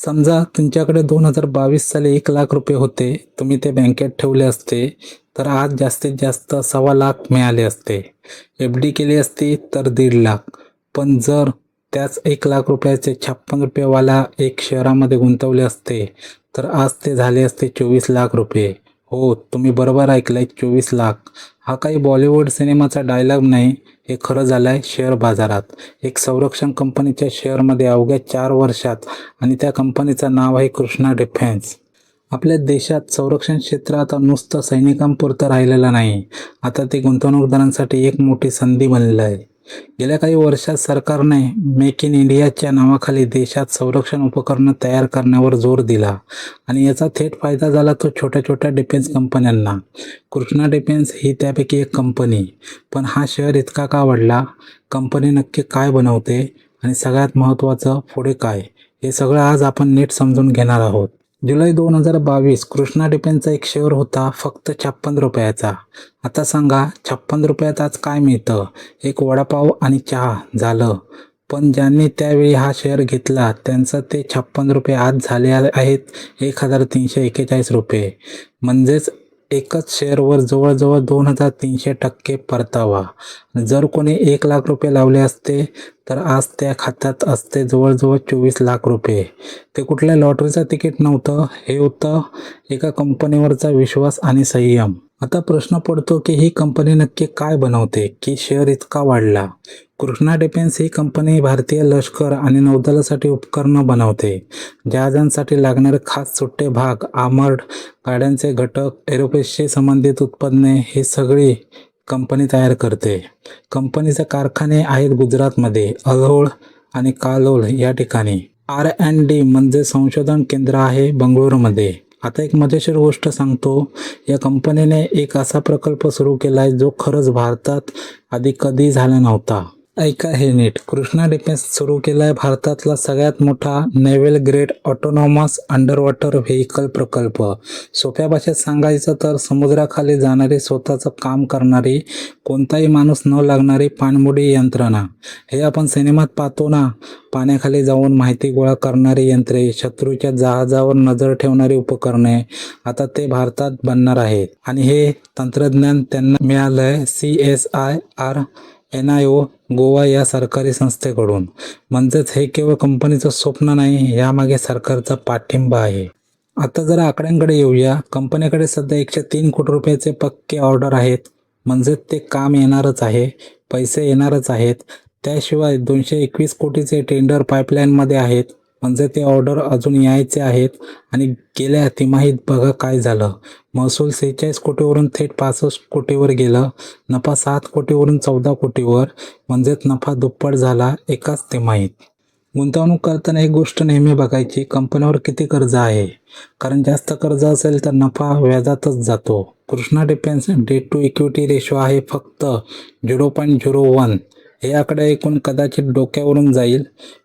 समजा तुमच्याकडे 2022 साली 1,00,000 रुपये होते. तुम्ही ते बँकेत ठेवले असते तर आज जास्तीत जास्त 1,25,00,000 मिळाले असते. एफ.डी केली असती तर 1,50,000. पण जर त्याच 1,00,000 रुपयाचे 56 रुपयेवाला एक शहरामध्ये गुंतवले असते तर आज ते झाले असते 24,00,000 रुपये. हो, तुम्ही बरोबर ऐकलंय, 24,00,000. हा काही बॉलिवूड सिनेमाचा डायलॉग नाही, हे खरं झालंय शेअर बाजारात. एक संरक्षण कंपनीच्या शेअरमध्ये अवघ्या 4 वर्षात, आणि त्या कंपनीचं नाव आहे कृष्णा डिफेन्स. आपल्या देशात संरक्षण क्षेत्र आता नुसतं सैनिकांपुरतं राहिलेलं नाही, आता ते गुंतवणूकदारांसाठी एक मोठी संधी बनलेलं आहे. गेल्या काही वर्षात सरकारने मेक इन इंडियाच्या नावाखाली देशात संरक्षण उपकरणं तयार करण्यावर जोर दिला, आणि याचा थेट फायदा झाला तो छोट्या छोट्या डिफेन्स कंपन्यांना. कृष्णा डिफेन्स ही त्यापैकी एक कंपनी. पण हा शेअर इतका का वाढला? कंपनी नक्की काय बनवते, आणि सगळ्यात महत्त्वाचं पुढे काय, हे सगळं आज आपण नीट समजून घेणार आहोत. जुलै 2022 कृष्णा डिफेन्सचा एक शेअर होता फक्त 56 रुपयाचा. आता सांगा, 56 रुपयात आज काय मिळतं? एक वडापाव आणि चहा झालं. पण ज्यांनी त्यावेळी हा शेअर घेतला त्यांचं ते 56 रुपये आज झाले आहेत 1,341 रुपये. म्हणजेच एकच शेअरवर जवळजवळ 2,300% परतावा. जर कोणी 1,00,000 रुपये लावले असते तर आज त्या खात्यात असते जवळजवळ 24,00,000 रुपये. ते कुठल्या लॉटरीचं तिकीट नव्हतं, हे होतं एका कंपनीवरचा विश्वास आणि संयम. आता प्रश्न पडतो की ही कंपनी नक्की काय बनवते की शेअर इतका वाढला? कृष्णा डिफेन्स ही कंपनी भारतीय लष्कर आणि नौदलासाठी उपकरणं बनवते. जहाजांसाठी लागणारे खास सुट्टे भाग, आर्मर्ड गाड्यांचे घटक, एरोस्पेसशी संबंधित उत्पादने हे सगळी कंपनी तयार करते. कंपनीचे कारखाने आहेत गुजरातमध्ये, अल्होळ आणि कालोल या ठिकाणी. R&D म्हणजे संशोधन केंद्र आहे बंगळुरूमध्ये. आता एक मजेशीर गोष्ट सांगतो. या कंपनीने एक असा प्रकल्प सुरू केलाय जो खरंच भारतात आधी कधी झाला नव्हता. ऐका हे नीट. कृष्णा डिफेन्स सुरू केलाय भारतातला सगळ्यात मोठा naval grade autonomous under water vehicle प्रकल्प. सोप्या भाषेत सांगायचं तर समुद्राखाली जाणारी, स्वतःचं काम करणारी, कोणताही माणूस न लागणारी पाणबुडी यंत्रणा. हे आपण सिनेमात पाहतो ना, पाण्याखाली जाऊन माहिती गोळा करणारी यंत्रे, शत्रूच्या जहाजावर नजर ठेवणारी उपकरणे. आता ते भारतात बनणार आहेत, आणि हे तंत्रज्ञान त्यांना मिळालंय CSIR NIO गोवा या सरकारी संस्थेकडून. म्हणजेच हे केवळ कंपनीचं स्वप्न नाही, यामागे सरकारचा पाठिंबा आहे. आता जरा आकड्यांकडे येऊया. कंपनीकडे सध्या 103 कोटी रुपयाचे पक्के ऑर्डर आहेत. म्हणजे ते काम येणारच आहे, पैसे येणारच आहेत. त्याशिवाय 221 कोटीचे टेंडर पाईपलाईनमध्ये आहेत. म्हणजे ते ऑर्डर अजून यायचे आहेत. आणि गेल्या तिमाहीत बघा काय झालं. महसूल 46 कोटीवरून थेट 65 कोटीवर गेलं. नफा 7 कोटीवरून 14 कोटीवर. म्हणजेच नफा दुप्पट झाला एकाच तिमाहीत. गुंतवणूक करताना एक गोष्ट नेहमी बघायची, कंपनीवर किती कर्ज आहे. कारण जास्त कर्ज असेल तर नफा व्याजातच जातो. Krishna defence debt to equity ratio आहे फक्त 0.01. हे आकडे ऐकून कदाचित डोक्यावरून जाईल,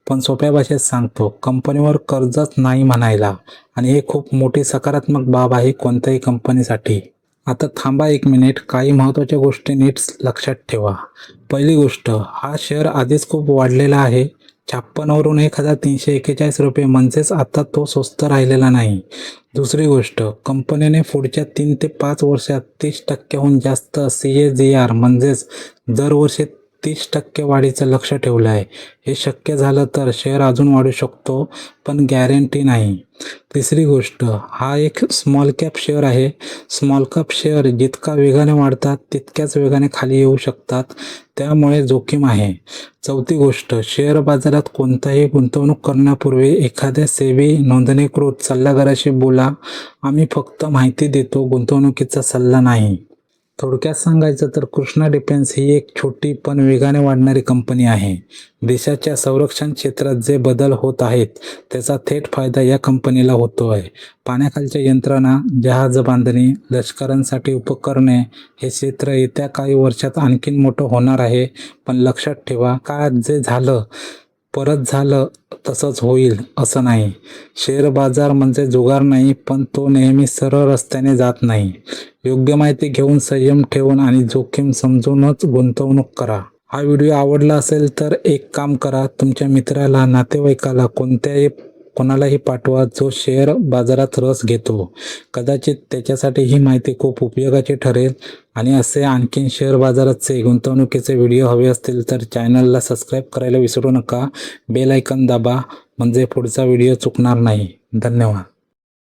पण सोप्या भाषेत सांगतो, कंपनीवर कर्जच नाही म्हणायला. आणि हे खूप मोठी सकारात्मक बाब आहे कोणत्याही कंपनीसाठी. आता थांबा एक मिनिट, काही महत्त्वाच्या गोष्टी नीट लक्षात ठेवा. पहिली गोष्ट, हा शेअर आधीच खूप वाढलेला आहे. 56 वरून 1,341 रुपये. म्हणजेच आता तो स्वस्त राहिलेला नाही. दुसरी गोष्ट, कंपनीने पुढच्या 3 ते 5 वर्षात 30%हून जास्त CAGR म्हणजेच दरवर्षी 30% वाढीचं लक्ष ठेवलं आहे. हे शक्य झालं तर शेअर अजून वाढू शकतो, पण गॅरंटी नाही. तिसरी गोष्ट, हा एक स्मॉल कॅप शेअर आहे. स्मॉल कॅप शेअर जितका वेगाने वाढतात तितक्याच वेगाने खाली येऊ शकतात, त्यामुळे जोखीम आहे. चौथी गोष्ट, शेअर बाजारात कोणताही गुंतवणूक करण्यापूर्वी एखाद्या सेबी नोंदणीकृत सल्लागाराशी बोला. आम्ही फक्त माहिती देतो, गुंतवणुकीचा सल्ला नाही. थोडक्यात सांगायचं तर कृष्णा डिफेन्स ही एक छोटी पण वेगाने वाढणारी कंपनी आहे. देशाच्या संरक्षण क्षेत्रात जे बदल होत आहेत त्याचा थेट फायदा या कंपनीला होतो आहे. पाण्याखालच्या यंत्रणा, जहाज बांधणी, लष्करांसाठी उपकरणे, हे क्षेत्र येत्या काही वर्षात आणखीन मोठं होणार आहे. पण लक्षात ठेवा, काळात जे झालं परत झालं तसंच होईल असं नाही. शेअर बाजार म्हणजे जुगार नाही, पण तो नेहमी सरळ रस्त्याने जात नाही. योग्य माहिती घेऊन, संयम ठेवून आणि जोखीम समजूनच गुंतवणूक करा. हा व्हिडिओ आवडला असेल तर एक काम करा, तुमच्या मित्राला, नातेवाईकाला, कोणत्याही कोणालाही पाठवा जो शेअर बाजारात रस घेतो. कदाचित त्याच्यासाठी ही माहिती खूप उपयोगाची ठरेल. आणि असे आणखीन शेअर बाजाराचे गुंतवणुकीचे व्हिडिओ हवे असतील तर चॅनलला सबस्क्राईब करायला विसरू नका. बेल आयकॉन दाबा म्हणजे पुढचा व्हिडिओ चुकणार नाही. धन्यवाद.